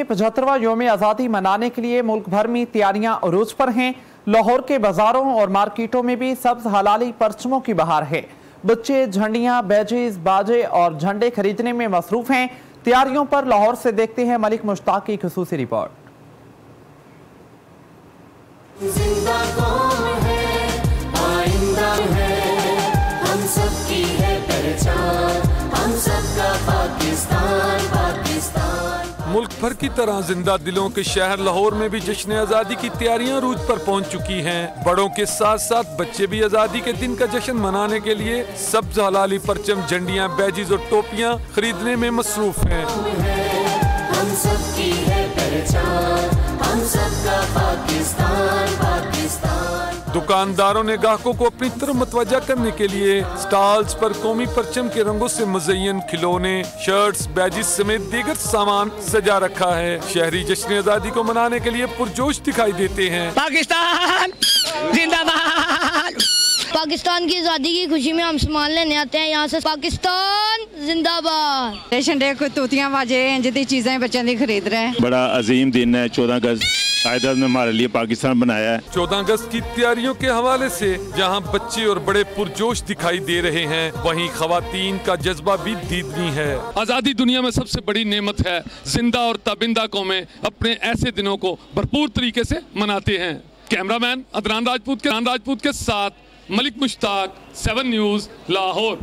75वां यौम आज़ादी मनाने के लिए मुल्क भर में तैयारियां अरूज पर हैं। लाहौर के बाजारों और मार्केटों में भी सब्ज हलाली परचमों की बहार है। बच्चे झंडियां, बैजेस, बाजे और झंडे खरीदने में मसरूफ हैं। तैयारियों पर लाहौर से देखते हैं मलिक मुश्ताक की खुसूसी रिपोर्ट। मुल्क भर की तरह जिंदा दिलों के शहर लाहौर में भी जश्न आज़ादी की तैयारियां रूज पर पहुंच चुकी हैं। बड़ों के साथ साथ बच्चे भी आज़ादी के दिन का जश्न मनाने के लिए सब्ज हलाली परचम, झंडियां, बैजिज और टोपियां खरीदने में मसरूफ हैं। हम सबकी है पहचान, हम सबका पाकिस्तान, पाकिस्तान। दुकानदारों ने ग्राहकों को अपनी तरफ मतवजा करने के लिए स्टॉल्स पर कौमी परचम के रंगों से मुज़य्यन खिलौने, शर्ट्स, बैजिस समेत दीगर सामान सजा रखा है। शहरी जश्न आज़ादी को मनाने के लिए पुरजोश दिखाई देते हैं। पाकिस्तान जिंदाबाद। पाकिस्तान की आज़ादी की खुशी में हम सामान लेने आते हैं यहाँ से। पाकिस्तान जिंदाबाद। रेशन डे को तोतियां बाजे जितनी चीजें बच्चों की खरीद रहे हैं। बड़ा अजीम दिन है। 14 अगस्त कायदे ने हमारे लिए पाकिस्तान बनाया है। 14 अगस्त की तैयारियों के हवाले से जहां बच्चे और बड़े पुरजोश दिखाई दे रहे हैं, वहीं खवातीन का जज्बा भी दीदनी है। आज़ादी दुनिया में सबसे बड़ी नेमत है। जिंदा और ताबिंदा कौमें अपने ऐसे दिनों को भरपूर तरीके से मनाते हैं। कैमरामैन अदनान राजपूत के साथ मलिक मुश्ताक, 7 न्यूज़, लाहौर।